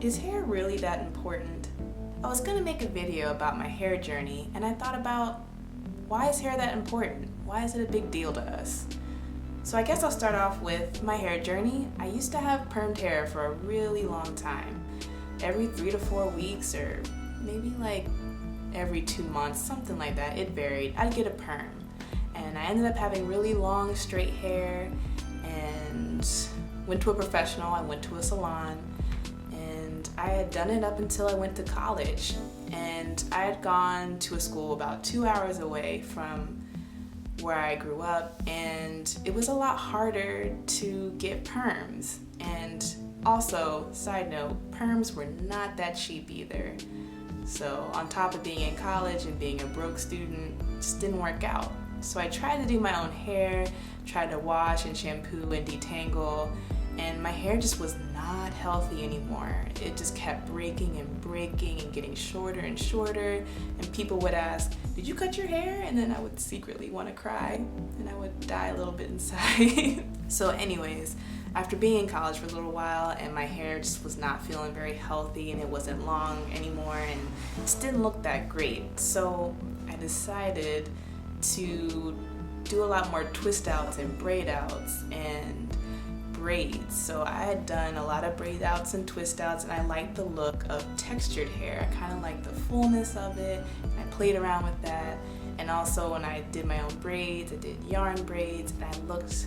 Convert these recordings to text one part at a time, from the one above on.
Is hair really that important? I was gonna make a video about my hair journey, and I thought about, why is hair that important? Why is it a big deal to us? So I guess I'll start off with my hair journey. I used to have permed hair for a really long time. Every 3 to 4 weeks, or maybe like every 2 months, something like that. It varied. I'd get a perm. And I ended up having really long straight hair and went to a professional. I went to a salon. I had done it up until I went to college, and I had gone to a school about 2 hours away from where I grew up, and it was a lot harder to get perms. And also, side note, perms were not that cheap either. So on top of being in college and being a broke student, it just didn't work out. So I tried to do my own hair, tried to wash and shampoo and detangle, and my hair just was not healthy anymore. It just kept breaking and getting shorter and shorter, and people would ask, "Did you cut your hair?" And then I would secretly want to cry, and I would die a little bit inside. So anyways, after being in college for a little while, and my hair just was not feeling very healthy, and it wasn't long anymore, and it just didn't look that great. So I decided to do a lot more twist outs and braid outs and braids. So I had done a lot of braid outs and twist outs, and I liked the look of textured hair. I kind of liked the fullness of it, and I played around with that. And also when I did my own braids, I did yarn braids, and I looked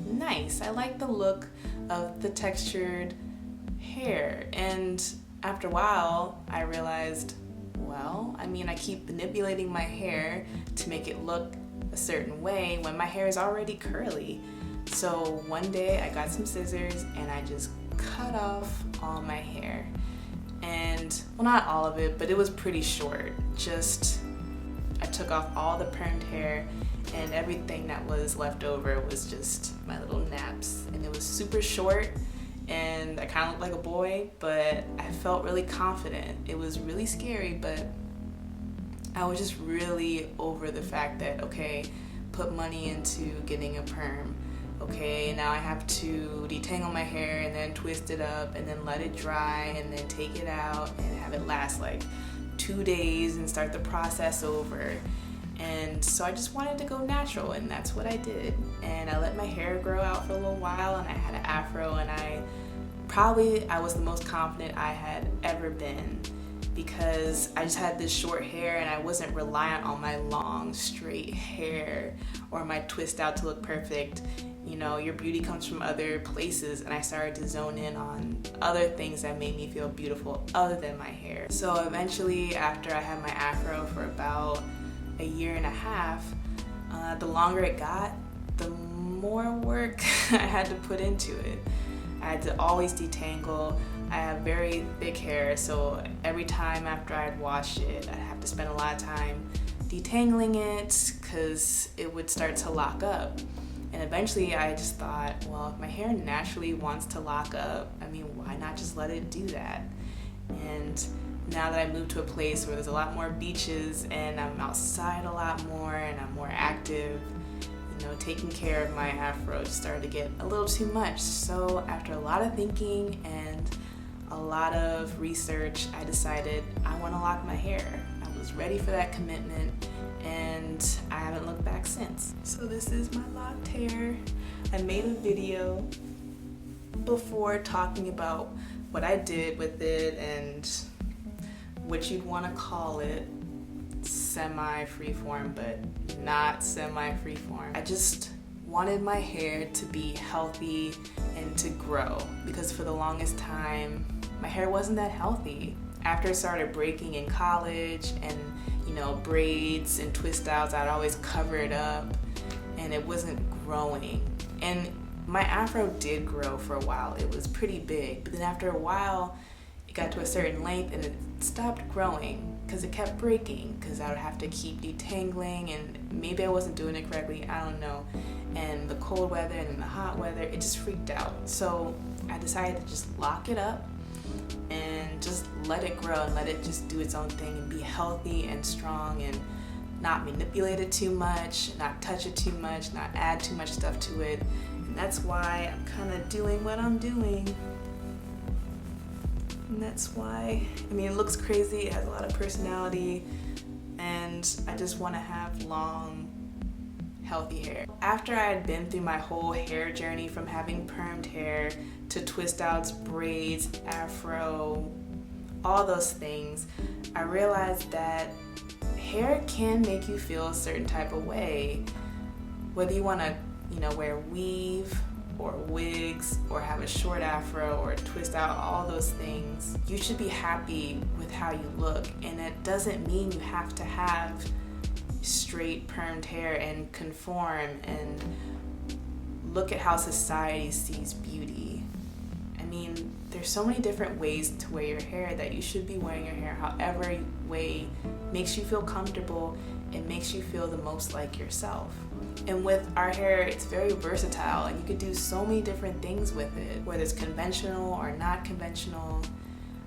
nice. I liked the look of the textured hair. And after a while, I realized, well, I keep manipulating my hair to make it look a certain way when my hair is already curly. So one day I got some scissors and I just cut off all my hair. And, well, not all of it, but it was pretty short. I took off all the permed hair, and everything that was left over was just my little naps. And it was super short, and I kind of looked like a boy, but I felt really confident. It was really scary, but I was just really over the fact that, okay, put money into getting a perm. Okay, now I have to detangle my hair and then twist it up and then let it dry and then take it out and have it last like 2 days and start the process over. And so I just wanted to go natural, and that's what I did. And I let my hair grow out for a little while, and I had an afro, and I was the most confident I had ever been, because I just had this short hair and I wasn't reliant on my long straight hair or my twist out to look perfect. You know, your beauty comes from other places, and I started to zone in on other things that made me feel beautiful other than my hair. So eventually, after I had my afro for about a year and a half, the longer it got, the more work I had to put into it. I had to always detangle. I have very thick hair, so every time after I'd wash it, I'd have to spend a lot of time detangling it because it would start to lock up. And eventually I just thought, well, if my hair naturally wants to lock up, why not just let it do that? And now that I moved to a place where there's a lot more beaches and I'm outside a lot more and I'm more active, taking care of my afro just started to get a little too much. So after a lot of thinking and a lot of research, I decided I want to lock my hair. I was ready for that commitment, and I haven't looked back since. So this is my locked hair. I made a video before talking about what I did with it and what you'd want to call it. Semi-freeform, but not semi-freeform. I just wanted my hair to be healthy and to grow, because for the longest time my hair wasn't that healthy. After I started breaking in college and braids and twist outs, I'd always cover it up and it wasn't growing. And my afro did grow for a while. It was pretty big, but then after a while it got to a certain length and it stopped growing because it kept breaking, because I would have to keep detangling, and maybe I wasn't doing it correctly, I don't know. And the cold weather and then the hot weather, it just freaked out. So I decided to just lock it up and just let it grow and let it just do its own thing and be healthy and strong, and not manipulate it too much, not touch it too much, not add too much stuff to it. And that's why I'm kind of doing what I'm doing. And that's why, I mean, it looks crazy, it has a lot of personality, and I just want to have long, healthy hair. After I had been through my whole hair journey from having permed hair to twist outs, braids, afro, all those things, I realized that hair can make you feel a certain type of way. Whether you want to, wear weave or wigs or have a short afro or twist out, all those things, you should be happy with how you look. And it doesn't mean you have to have straight permed hair and conform and look at how society sees beauty. I mean, there's so many different ways to wear your hair that you should be wearing your hair however way makes you feel comfortable and makes you feel the most like yourself. And with our hair, it's very versatile and you could do so many different things with it, whether it's conventional or not conventional.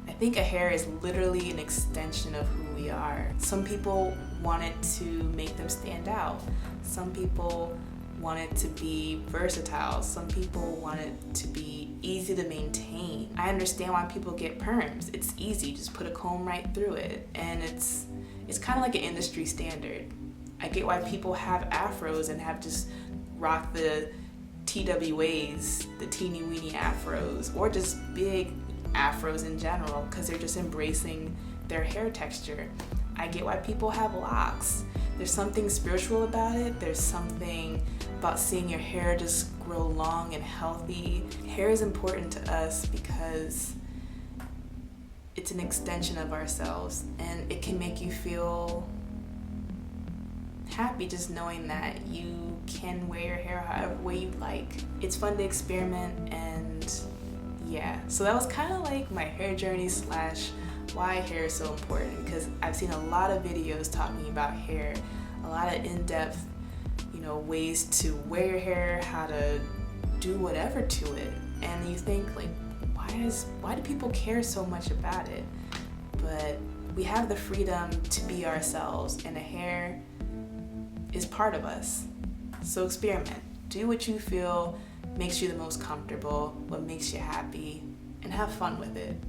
I think a hair is literally an extension of who we are. Some people want it to make them stand out. Some people want it to be versatile. Some people want it to be easy to maintain. I understand why people get perms. It's easy, just put a comb right through it. And it's kind of like an industry standard. I get why people have afros and have just rock the TWAs, the teeny weeny afros, or just big afros in general, because they're just embracing their hair texture. I get why people have locks. There's something spiritual about it. There's something about seeing your hair just grow long and healthy. Hair is important to us because it's an extension of ourselves, and it can make you feel happy just knowing that you can wear your hair however way you like. It's fun to experiment, and yeah. So that was kind of like my hair journey / why hair is so important, because I've seen a lot of videos talking about hair, a lot of in-depth, ways to wear your hair, how to do whatever to it, and you think like, why do people care so much about it? But we have the freedom to be ourselves, and the hair is part of us. So experiment. Do what you feel makes you the most comfortable, what makes you happy, and have fun with it.